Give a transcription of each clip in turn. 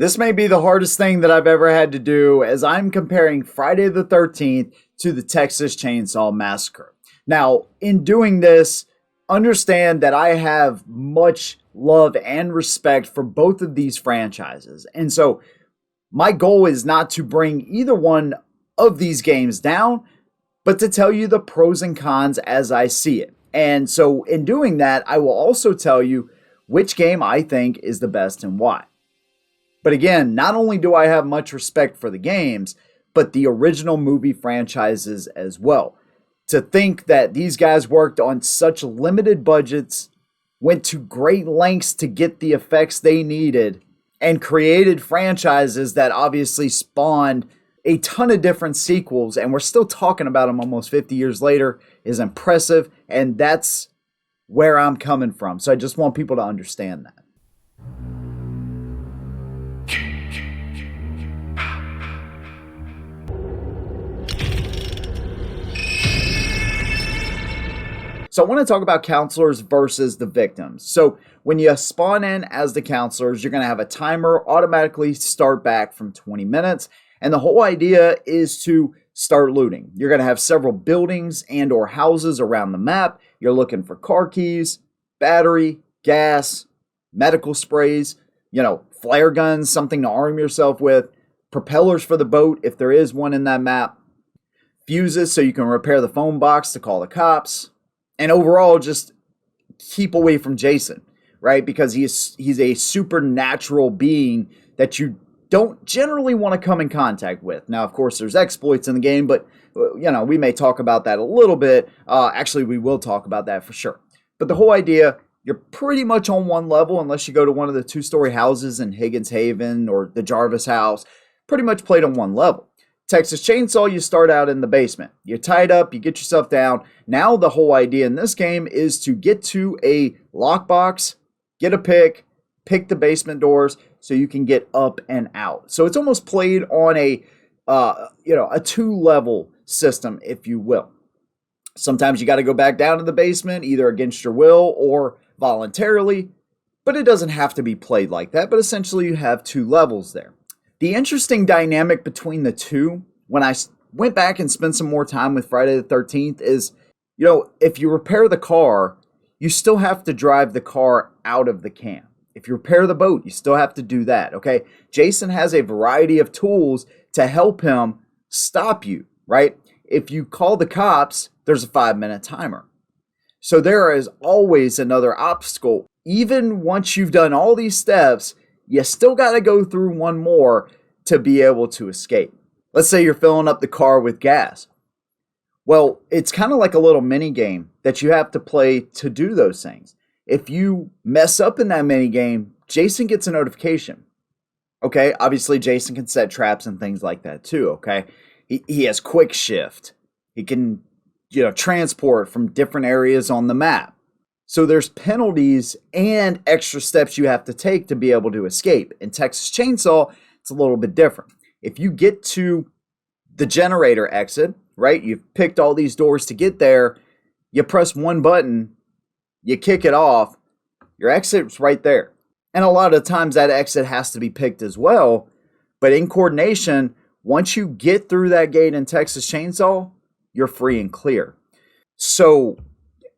This may be the hardest thing that I've ever had to do as I'm comparing Friday the 13th to the Texas Chainsaw Massacre. Now, in doing this, understand that I have much love and respect for both of these franchises. And so my goal is not to bring either one of these games down, but to tell you the pros and cons as I see it. And so in doing that, I will also tell you which game I think is the best and why. But again, not only do I have much respect for the games, but the original movie franchises as well. To think that these guys worked on such limited budgets, went to great lengths to get the effects they needed, and created franchises that obviously spawned a ton of different sequels, and we're still talking about them almost 50 years later, is impressive, and that's where I'm coming from. So I just want people to understand that. So I want to talk about counselors versus the victims. So when you spawn in as the counselors, you're going to have a timer automatically start back from 20 minutes. And the whole idea is to start looting. You're going to have several buildings and or houses around the map. You're looking for car keys, battery, gas, medical sprays, flare guns, something to arm yourself with, propellers for the boat if there is one in that map, fuses so you can repair the phone box to call the cops. And overall, just keep away from Jason, right? Because he's a supernatural being that you don't generally want to come in contact with. Now, of course, there's exploits in the game, but, we may talk about that a little bit. Actually, we will talk about that for sure. But the whole idea, you're pretty much on one level unless you go to one of the two-story houses in Higgins Haven or the Jarvis house. Pretty much played on one level. Texas Chainsaw, you start out in the basement. You're tied up, you get yourself down. Now the whole idea in this game is to get to a lockbox, get a pick the basement doors so you can get up and out. So it's almost played on a two-level system, if you will. Sometimes you got to go back down to the basement, either against your will or voluntarily, but it doesn't have to be played like that. But essentially you have two levels there. The interesting dynamic between the two, when I went back and spent some more time with Friday the 13th, is, if you repair the car, you still have to drive the car out of the camp. If you repair the boat, you still have to do that, okay? Jason has a variety of tools to help him stop you, right? If you call the cops, there's a 5-minute timer. So there is always another obstacle. Even once you've done all these steps, you still got to go through one more to be able to escape. Let's say you're filling up the car with gas. Well, it's kind of like a little mini game that you have to play to do those things. If you mess up in that mini game, Jason gets a notification. Okay, obviously Jason can set traps and things like that too, okay? He has quick shift. He can, transport from different areas on the map. So there's penalties and extra steps you have to take to be able to escape. In Texas Chainsaw, it's a little bit different. If you get to the generator exit, right, you've picked all these doors to get there, you press one button, you kick it off, your exit's right there. And a lot of times that exit has to be picked as well. But in coordination, once you get through that gate in Texas Chainsaw, you're free and clear. So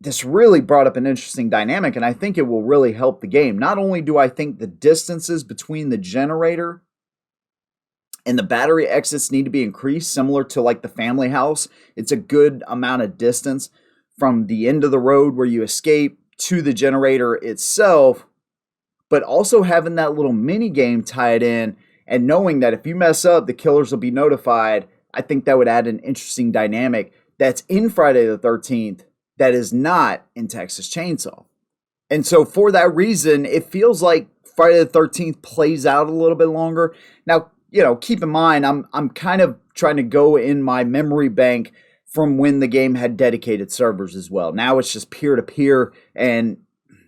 this really brought up an interesting dynamic, and I think it will really help the game. Not only do I think the distances between the generator and the battery exits need to be increased, similar to like the family house. It's a good amount of distance from the end of the road where you escape to the generator itself, but also having that little mini game tied in and knowing that if you mess up, the killers will be notified. I think that would add an interesting dynamic that's in Friday the 13th that is not in Texas Chainsaw. And so for that reason, it feels like Friday the 13th plays out a little bit longer. Now, keep in mind, I'm kind of trying to go in my memory bank from when the game had dedicated servers as well. Now it's just peer-to-peer and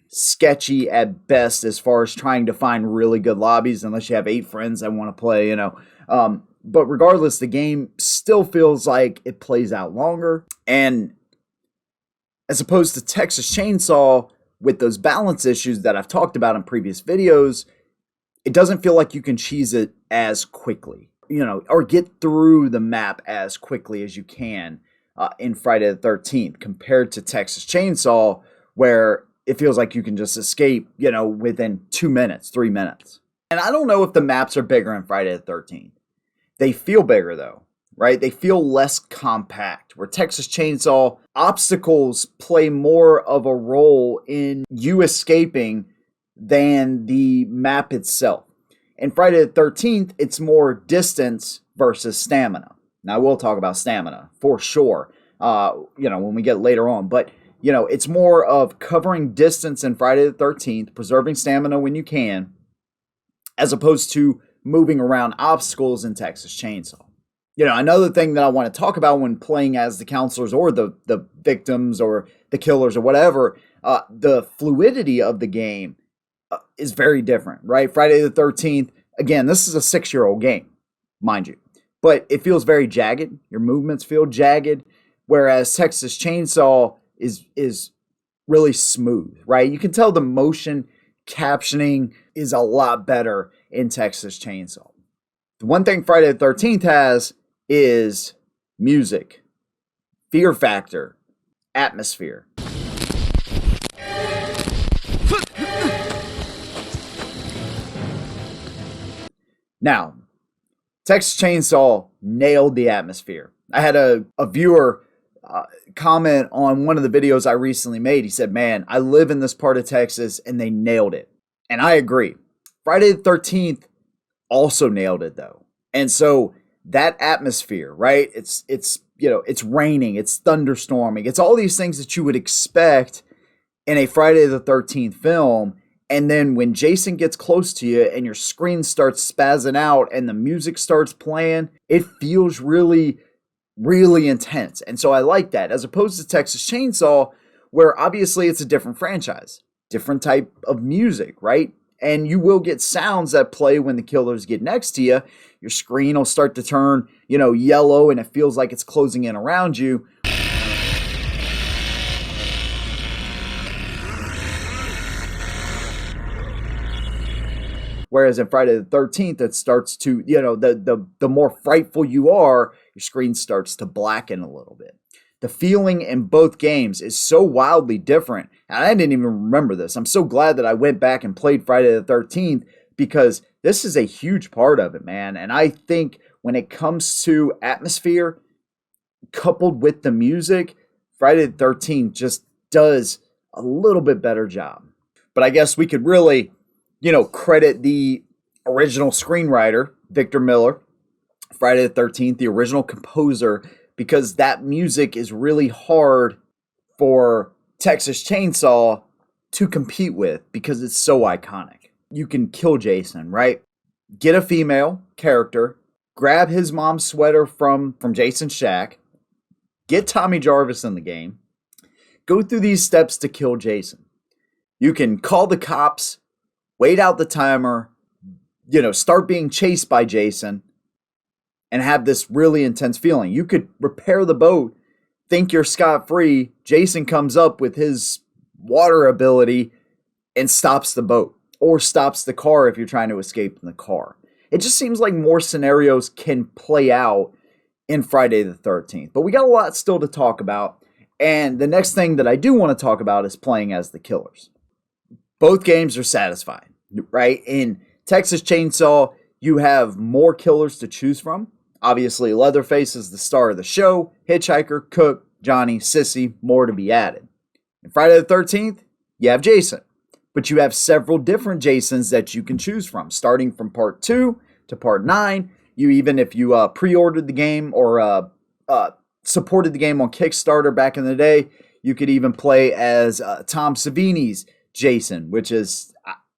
sketchy at best as far as trying to find really good lobbies unless you have 8 friends that want to play, But regardless, the game still feels like it plays out longer. And as opposed to Texas Chainsaw with those balance issues that I've talked about in previous videos, it doesn't feel like you can cheese it as quickly, or get through the map as quickly as you can in Friday the 13th compared to Texas Chainsaw, where it feels like you can just escape, within 2 minutes, 3 minutes. And I don't know if the maps are bigger in Friday the 13th. They feel bigger though, right? They feel less compact, where Texas Chainsaw obstacles play more of a role in you escaping than the map itself. In Friday the 13th, it's more distance versus stamina. Now, we'll talk about stamina for sure, when we get later on. But, it's more of covering distance in Friday the 13th, preserving stamina when you can, as opposed to moving around obstacles in Texas Chainsaw. Another thing that I want to talk about when playing as the counselors or the victims or the killers or whatever, the fluidity of the game is very different, right? Friday the 13th, again, this is a 6-year-old game, mind you, but it feels very jagged. Your movements feel jagged, whereas Texas Chainsaw is really smooth, right? You can tell the motion captioning is a lot better in Texas Chainsaw. The one thing Friday the 13th has is music, fear factor, atmosphere. Now, Texas Chainsaw nailed the atmosphere. I had a viewer comment on one of the videos I recently made. He said, man, I live in this part of Texas and they nailed it. And I agree. Friday the 13th also nailed it though. And so that atmosphere, right? It's raining, it's thunderstorming. It's all these things that you would expect in a Friday the 13th film. And then when Jason gets close to you and your screen starts spazzing out and the music starts playing, it feels really, really intense. And so I like that, as opposed to Texas Chainsaw, where obviously it's a different franchise, different type of music, right? And you will get sounds that play when the killers get next to you. Your screen will start to turn, yellow, and it feels like it's closing in around you. Whereas in Friday the 13th, it starts to, the more frightful you are, your screen starts to blacken a little bit. The feeling in both games is so wildly different. And I didn't even remember this. I'm so glad that I went back and played Friday the 13th, because this is a huge part of it, man. And I think when it comes to atmosphere coupled with the music, Friday the 13th just does a little bit better job. But I guess we could really, credit the original screenwriter, Victor Miller, Friday the 13th, the original composer, because that music is really hard for Texas Chainsaw to compete with because it's so iconic. You can kill Jason, right? Get a female character, grab his mom's sweater from Jason's shack, get Tommy Jarvis in the game, go through these steps to kill Jason. You can call the cops, wait out the timer, start being chased by Jason, and have this really intense feeling. You could repair the boat, think you're scot-free. Jason comes up with his water ability and stops the boat, or stops the car if you're trying to escape in the car. It just seems like more scenarios can play out in Friday the 13th. But we got a lot still to talk about. And the next thing that I do want to talk about is playing as the killers. Both games are satisfying, right? In Texas Chainsaw, you have more killers to choose from. Obviously, Leatherface is the star of the show. Hitchhiker, Cook, Johnny, Sissy, more to be added. In Friday the 13th, you have Jason. But you have several different Jasons that you can choose from, starting from part 2 to part 9. Even if you pre-ordered the game or supported the game on Kickstarter back in the day, you could even play as Tom Savini's Jason, which is,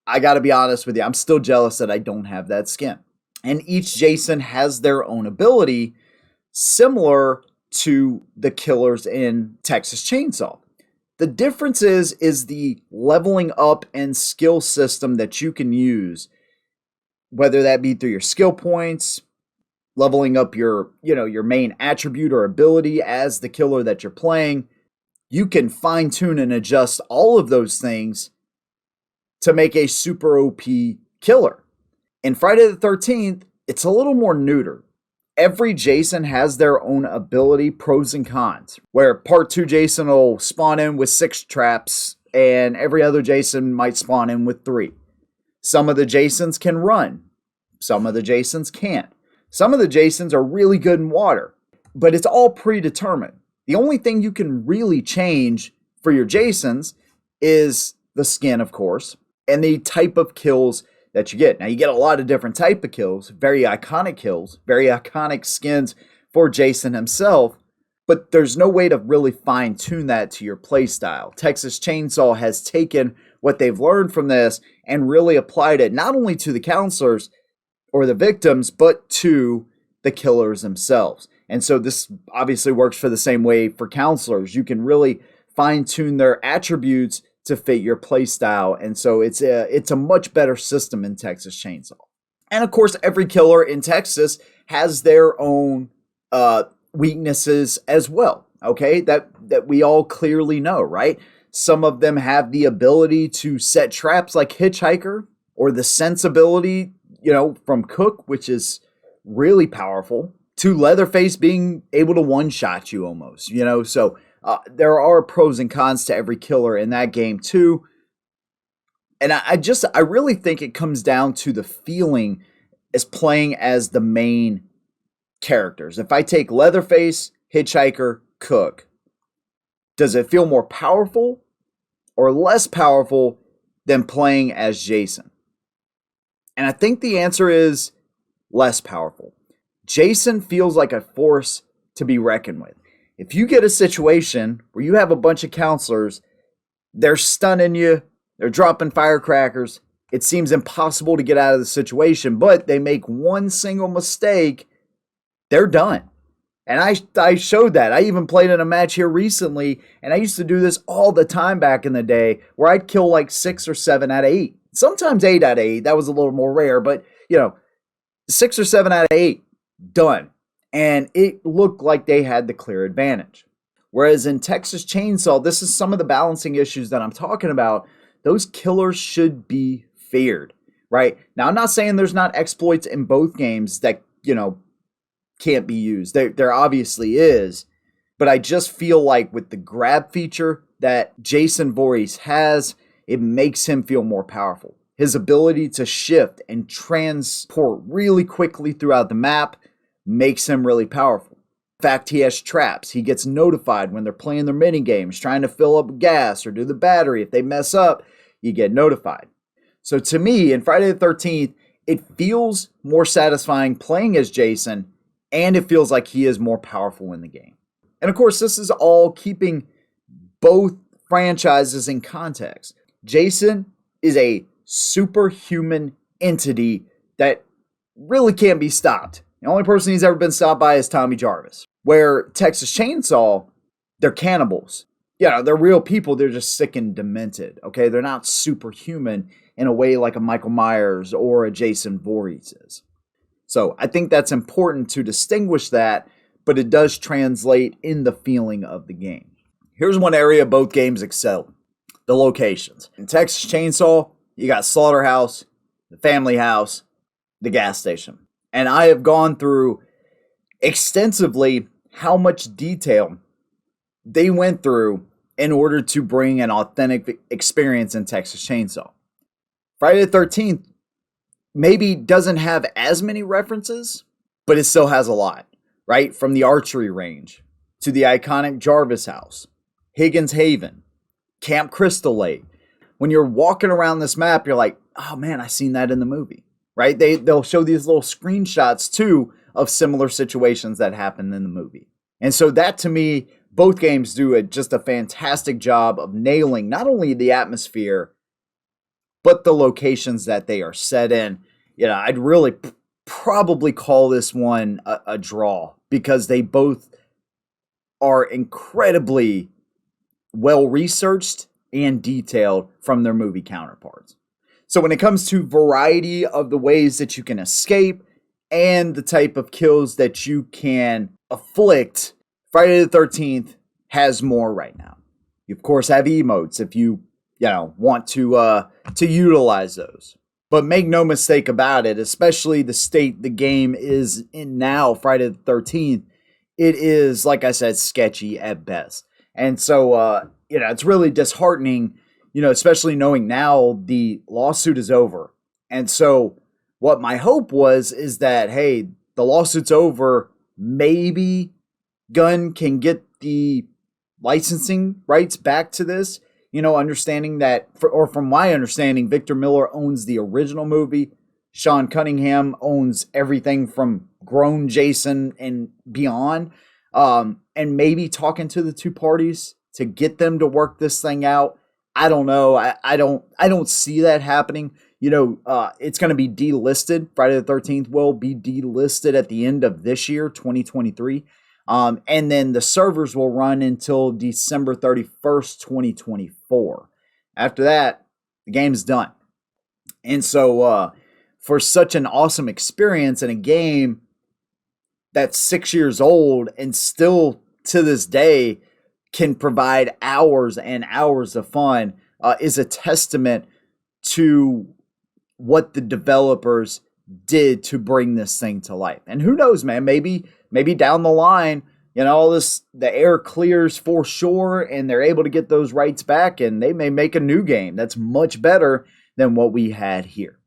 I got to be honest with you, I'm still jealous that I don't have that skin. And each Jason has their own ability, similar to the killers in Texas Chainsaw. The difference is the leveling up and skill system that you can use, whether that be through your skill points, leveling up your main attribute or ability as the killer that you're playing. You can fine tune and adjust all of those things to make a super OP killer. In Friday the 13th, it's a little more neuter. Every Jason has their own ability, pros and cons, where part 2 Jason will spawn in with 6 traps and every other Jason might spawn in with 3. Some of the Jasons can run. Some of the Jasons can't. Some of the Jasons are really good in water, but it's all predetermined. The only thing you can really change for your Jasons is the skin, of course, and the type of kills that you get. Now, you get a lot of different type of kills, very iconic skins for Jason himself, but there's no way to really fine-tune that to your playstyle. Texas Chainsaw has taken what they've learned from this and really applied it not only to the counselors or the victims, but to the killers themselves. And so this obviously works for the same way for counselors. You can really fine-tune their attributes to fit your playstyle, and so it's a much better system in Texas Chainsaw. And of course, every killer in Texas has their own weaknesses as well. Okay, that we all clearly know, right? Some of them have the ability to set traps like Hitchhiker, or the sensibility, from Cook, which is really powerful, to Leatherface being able to one-shot you almost, so there are pros and cons to every killer in that game too. And I really think it comes down to the feeling as playing as the main characters. If I take Leatherface, Hitchhiker, Cook, does it feel more powerful or less powerful than playing as Jason? And I think the answer is less powerful. Jason feels like a force to be reckoned with. If you get a situation where you have a bunch of counselors, they're stunning you, they're dropping firecrackers, it seems impossible to get out of the situation, but they make one single mistake, they're done. And I showed that. I even played in a match here recently, and I used to do this all the time back in the day, where I'd kill like 6 or 7 out of 8. Sometimes 8 out of 8, that was a little more rare, but 6 or 7 out of 8, done. And it looked like they had the clear advantage. Whereas in Texas Chainsaw, this is some of the balancing issues that I'm talking about. Those killers should be feared, right? Now, I'm not saying there's not exploits in both games that, can't be used. There obviously is. But I just feel like with the grab feature that Jason Voorhees has, it makes him feel more powerful. His ability to shift and transport really quickly throughout the map makes him really powerful. In fact, he has traps. He gets notified when they're playing their mini games, trying to fill up gas or do the battery. If they mess up, you get notified. So to me, in Friday the 13th, it feels more satisfying playing as Jason, and it feels like he is more powerful in the game. And of course, this is all keeping both franchises in context. Jason is a superhuman entity that really can't be stopped. The only person he's ever been stopped by is Tommy Jarvis. Where Texas Chainsaw, they're cannibals. They're real people. They're just sick and demented. Okay, they're not superhuman in a way like a Michael Myers or a Jason Voorhees is. So I think that's important to distinguish that, but it does translate in the feeling of the game. Here's one area both games excel: the locations. In Texas Chainsaw, you got Slaughterhouse, the family house, the gas station. And I have gone through extensively how much detail they went through in order to bring an authentic experience in Texas Chainsaw. Friday the 13th maybe doesn't have as many references, but it still has a lot, right? From the archery range to the iconic Jarvis house, Higgins Haven, Camp Crystal Lake. When you're walking around this map, you're like, oh man, I seen that in the movie. Right? They'll show these little screenshots too of similar situations that happened in the movie. And so that, to me, both games do just a fantastic job of nailing not only the atmosphere, but the locations that they are set in. I'd really probably call this one a draw, because they both are incredibly well researched and detailed from their movie counterparts. So when it comes to variety of the ways that you can escape and the type of kills that you can afflict, Friday the 13th has more right now. You of course have emotes if you want to utilize those. But make no mistake about it, especially the state the game is in now, Friday the 13th, it is, like I said, sketchy at best. And so, it's really disheartening, especially knowing now the lawsuit is over. And so, what my hope was is that, hey, the lawsuit's over. Maybe Gunn can get the licensing rights back to this. Understanding that, from my understanding, Victor Miller owns the original movie. Sean Cunningham owns everything from grown Jason and beyond. And maybe talking to the two parties to get them to work this thing out. I don't know. I don't see that happening. It's going to be delisted. Friday the 13th will be delisted at the end of this year, 2023. And then the servers will run until December 31st, 2024. After that, the game's done. And so for such an awesome experience in a game that's 6 years old and still to this day can provide hours and hours of fun is a testament to what the developers did to bring this thing to life. And who knows, man, maybe down the line, the air clears for sure and they're able to get those rights back and they may make a new game that's much better than what we had here.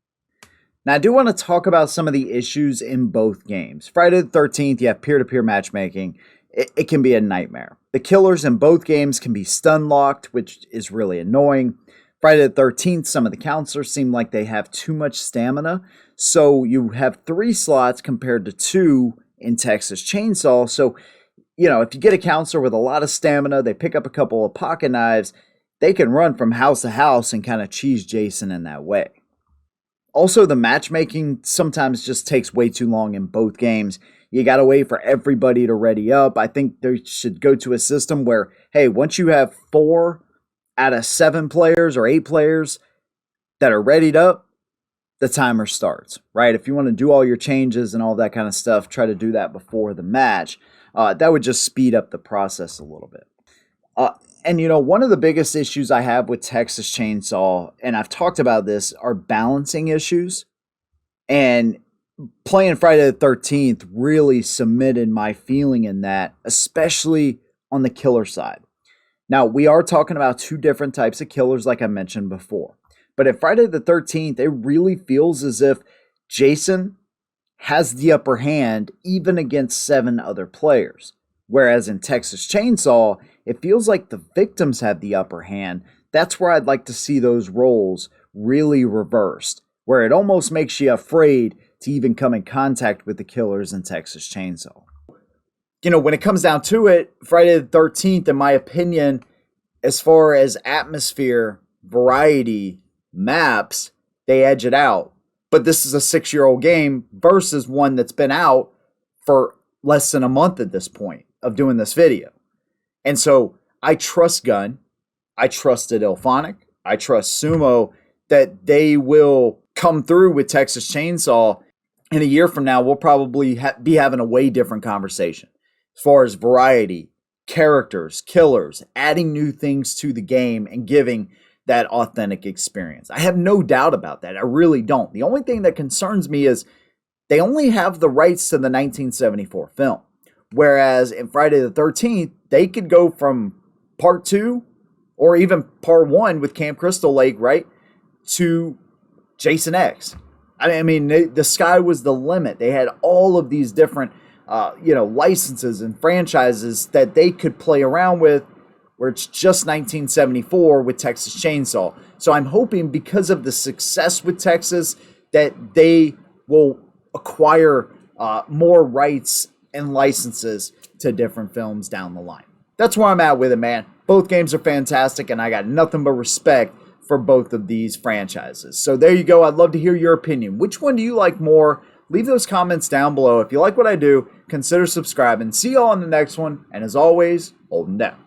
Now, I do want to talk about some of the issues in both games. Friday the 13th, you have peer-to-peer matchmaking. It can be a nightmare. The killers in both games can be stun locked, which is really annoying. Friday the 13th, some of the counselors seem like they have too much stamina. So you have 3 slots compared to 2 in Texas Chainsaw. So, if you get a counselor with a lot of stamina, they pick up a couple of pocket knives, they can run from house to house and kind of cheese Jason in that way. Also, the matchmaking sometimes just takes way too long in both games. You got to wait for everybody to ready up. I think they should go to a system where, hey, once you have 4 out of 7 players or 8 players that are readied up, the timer starts, right? If you want to do all your changes and all that kind of stuff, try to do that before the match. That would just speed up the process a little bit. And one of the biggest issues I have with Texas Chainsaw, and I've talked about this, are balancing issues. And playing Friday the 13th really cemented my feeling in that, especially on the killer side. Now, we are talking about 2 different types of killers, like I mentioned before. But at Friday the 13th, it really feels as if Jason has the upper hand even against 7 other players. Whereas in Texas Chainsaw, it feels like the victims have the upper hand. That's where I'd like to see those roles really reversed, where it almost makes you afraid to even come in contact with the killers in Texas Chainsaw. When it comes down to it, Friday the 13th, in my opinion, as far as atmosphere, variety, maps, they edge it out. But this is a 6-year-old game versus one that's been out for less than a month at this point of doing this video. And so I trust Gunn. I trusted IllFonic. I trust Sumo that they will come through with Texas Chainsaw. In a year from now, we'll probably be having a way different conversation as far as variety, characters, killers, adding new things to the game and giving that authentic experience. I have no doubt about that. I really don't. The only thing that concerns me is they only have the rights to the 1974 film. Whereas in Friday the 13th, they could go from part 2 or even part 1 with Camp Crystal Lake, right, to Jason X. I mean, the sky was the limit. They had all of these different, licenses and franchises that they could play around with, where it's just 1974 with Texas Chainsaw. So I'm hoping because of the success with Texas that they will acquire more rights and licenses to different films down the line. That's where I'm at with it, man. Both games are fantastic, and I got nothing but respect for both of these franchises. So there you go. I'd love to hear your opinion. Which one do you like more? Leave those comments down below. If you like what I do, consider subscribing. See you all on the next one. And as always, hold 'em down.